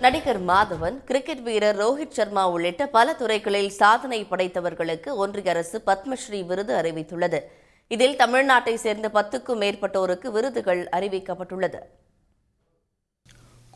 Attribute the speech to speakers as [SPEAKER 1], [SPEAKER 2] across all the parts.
[SPEAKER 1] நடிகர் மாதவன், கிரிக்கெட் வீரர் ரோஹித் சர்மா உள்ளிட்ட பல துறைகளில் சாதனை படைத்தவர்களுக்கு ஒன்றிய அரசு பத்மஸ்ரீ விருது அறிவித்துள்ளது. இதில் தமிழ்நாட்டை சேர்ந்த 10க்கும் மேற்பட்டோருக்கு விருதுகள் அறிவிக்கப்பட்டுள்ளது.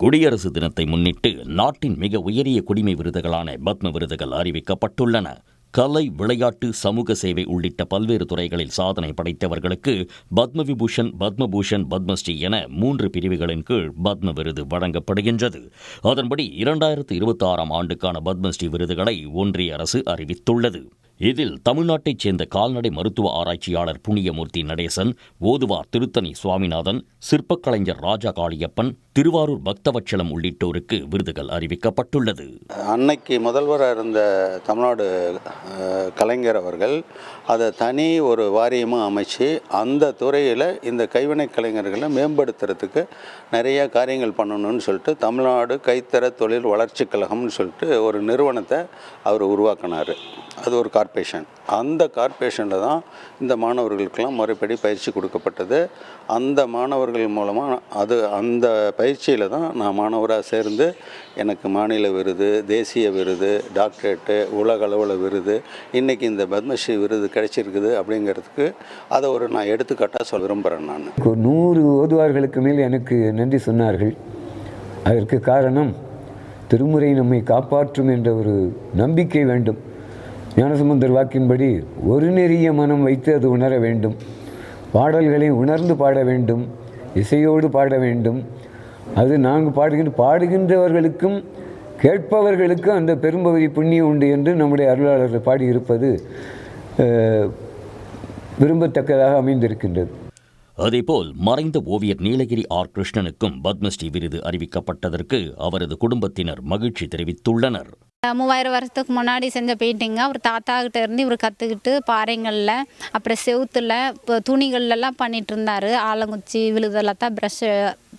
[SPEAKER 2] குடியரசு தினத்தை முன்னிட்டு நாட்டின் மிக உயரிய குடிமை விருதுகளான பத்ம விருதுகள் அறிவிக்கப்பட்டுள்ளன. கலை, விளையாட்டு, சமூக சேவை உள்ளிட்ட பல்வேறு துறைகளில் சாதனை படைத்தவர்களுக்கு பத்ம விபூஷன், பத்மபூஷன், பத்மஸ்ரீ என 3 பிரிவுகளின் கீழ் பத்ம விருது வழங்கப்படுகின்றது. அதன்படி 2026ஆம் ஆண்டுக்கான பத்மஸ்ரீ விருதுகளை ஒன்றிய அரசு அறிவித்துள்ளது. இதில் தமிழ்நாட்டைச் சேர்ந்த கால்நடை மருத்துவ ஆராய்ச்சியாளர் புண்ணியமூர்த்தி நடேசன், ஓதுவார் திருத்தணி சுவாமிநாதன், சிற்பக் கலைஞர் ராஜா காளியப்பன், திருவாரூர் பக்தவச்சலம் உள்ளிட்டோருக்கு விருதுகள் அறிவிக்கப்பட்டுள்ளது.
[SPEAKER 3] அன்னைக்கு முதல்வராக இருந்த தமிழ்நாடு கலைஞர் அவர்கள் அதை தனி ஒரு வாரியமாக அமைச்சு அந்த துறையில் இந்த கைவினை கலைஞர்களை மேம்படுத்துறதுக்கு நிறைய காரியங்கள் பண்ணணும்னு சொல்லிட்டு தமிழ்நாடு கைத்தற தொழில் வளர்ச்சி கழகம்னு சொல்லிட்டு ஒரு நிறுவனத்தை அவர் உருவாக்கினார். அது ஒரு கார்ப்பரேஷன். அந்த கார்ப்பரேஷனில் தான் இந்த மாணவர்களுக்கெல்லாம் முறைப்படி பயிற்சி கொடுக்கப்பட்டது. அந்த மாணவர்கள் மூலமாக அந்த பயிற்சியில் தான் நான் மாணவராக சேர்ந்து எனக்கு மாநில விருது, தேசிய விருது, டாக்டரேட்டு, உலக அளவில் விருது, இன்றைக்கி இந்த பத்மஸ்ரீ விருது கிடைச்சிருக்குது. அப்படிங்கிறதுக்கு அதை நான் எடுத்துக்காட்டாக சொல்ல விரும்புகிறேன். நான்
[SPEAKER 4] 100 ஓதுவார்களுக்கு மேல் எனக்கு நன்றி சொன்னார்கள். அதற்கு காரணம் திருமுறை நம்மை காப்பாற்றும் என்ற ஒரு நம்பிக்கை வேண்டும். ஞானசம்பந்தர் வாக்கின்படி ஒரு நெறிய மனம் வைத்து அது உணர வேண்டும். பாடல்களை உணர்ந்து பாட வேண்டும், இசையோடு பாட வேண்டும். அது நாங்கள் பாடுகின்றவர்களுக்கும் கேட்பவர்களுக்கும் அந்த பெரும்பகுதி புண்ணியம் உண்டு என்று நம்முடைய அருளாளர்கள் பாடியிருப்பது விரும்பத்தக்கதாக அமைந்திருக்கின்றது.
[SPEAKER 2] அதேபோல் மறைந்த ஓவியர் நீலகிரி ஆர். கிருஷ்ணனுக்கும் பத்மஸ்ரீ விருது அறிவிக்கப்பட்டதற்கு அவரது குடும்பத்தினர் மகிழ்ச்சி தெரிவித்துள்ளனர்.
[SPEAKER 5] 3000 வருஷத்துக்கு முன்னாடி செஞ்ச பெயிண்டிங்க அவர் தாத்தாக்கிட்ட இருந்து இவர் கற்றுக்கிட்டு பாறைங்களில், அப்புறம் செவுத்தில், இப்போ துணிகள்லாம் பண்ணிகிட்டு இருந்தார். ஆலங்குச்சி விழுதெல்லாம் தான் ப்ரஷ்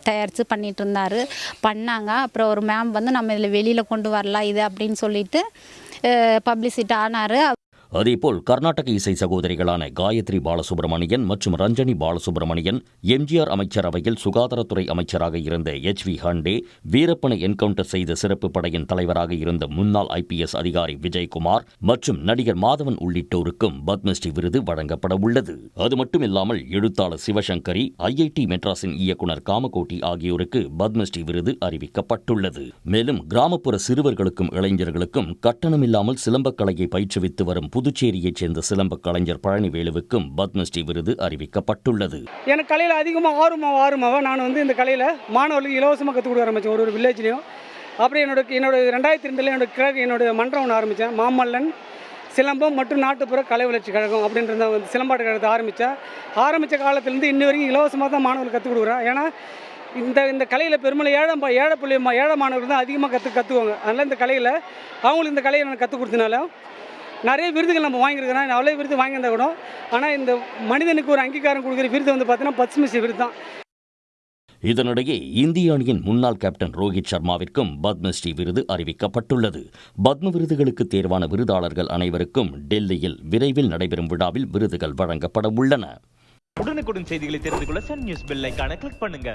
[SPEAKER 5] தயாரித்து பண்ணிகிட்டு இருந்தார். பண்ணாங்க. அப்புறம் ஒரு மேம் வந்து நம்ம இதில் வெளியில் கொண்டு வரலாம் இது அப்படின்னு சொல்லிட்டு பப்ளிசிட்டி ஆனார்.
[SPEAKER 2] அதேபோல் கர்நாடக இசை சகோதரிகளான காயத்ரி பாலசுப்ரமணியன் மற்றும் ரஞ்சனி பாலசுப்ரமணியன், எம்ஜிஆர் அமைச்சரவையில் சுகாதாரத்துறை அமைச்சராக இருந்த HV ஹண்டே, வீரப்பனை என்கவுண்டர் செய்த சிறப்பு படையின் தலைவராக இருந்த முன்னாள் IPS அதிகாரி விஜயகுமார் மற்றும் நடிகர் மாதவன் உள்ளிட்டோருக்கும் பத்மஸ்ரீ விருது வழங்கப்பட உள்ளது. அது மட்டுமில்லாமல் எழுத்தாளர் சிவசங்கரி, IIT மெட்ராஸின் இயக்குனர் காமகோட்டி ஆகியோருக்கு பத்மஸ்ரீ விருது அறிவிக்கப்பட்டுள்ளது. மேலும் கிராமப்புற சிறுவர்களுக்கும் இளைஞர்களுக்கும் கட்டணமில்லாமல் சிலம்பக்கலையை பயிற்றுவித்து வரும் புதுச்சேரியைச் சேர்ந்த சிலம்ப கலைஞர் பழனிவேலுவுக்கும் பத்மஸ்ரீ விருது அறிவிக்கப்பட்டுள்ளது.
[SPEAKER 6] எனக்கு கலையில் அதிகமாக ஆர்வமாக நான் இந்த கலையில் மாணவர்களுக்கு இலவசமாக கற்றுக் கொடுக்க ஆரம்பித்தேன் ஒரு வில்லேஜ்லேயும். அப்புறம் என்னோட 2002 என்னோட மன்றம் ஒன்று ஆரம்பித்தேன். மாமல்லன் சிலம்பம் மற்றும் நாட்டுப்புற கலை வளர்ச்சி கழகம் அப்படின்ற சிலம்பாட்டு கழகத்தை ஆரம்பித்த காலத்திலேருந்து இன்னி வரைக்கும் இலவசமாக தான் மாணவர்களுக்கு கற்றுக் கொடுக்குறேன். ஏன்னா இந்த கலையில் பெரும்பாலும் ஏழை மாணவர்கள் தான் அதிகமாக கற்றுக்குவாங்க. அதனால் இந்த கலையில் அவங்களுக்கு இந்த கலையை நான் கற்றுக் கொடுத்தனால நிறைய விருதுகள் நம்ம வாங்கியிருக்கிறோம். அவ்வளோ விருது வாங்கியிருந்தா கூட, ஆனால் இந்த மனிதனுக்கு ஒரு அங்கீகாரம் கொடுக்குற விருது பார்த்தீங்கன்னா பத்மஸ்ரீ விருது தான்.
[SPEAKER 2] இதனிடையே இந்திய அணியின் முன்னாள் கேப்டன் ரோஹித் சர்மாவிற்கும் பத்மஸ்ரீ விருது அறிவிக்கப்பட்டுள்ளது. பத்ம விருதுகளுக்கு தேர்வான விருதாளர்கள் அனைவருக்கும் டெல்லியில் விரைவில் நடைபெறும் விழாவில் விருதுகள் வழங்கப்பட உள்ளன.
[SPEAKER 7] உடனுக்குடன் செய்திகளை தெரிந்து கொள்ள சன் நியூஸ் பெல் ஐகானை கிளிக் பண்ணுங்க.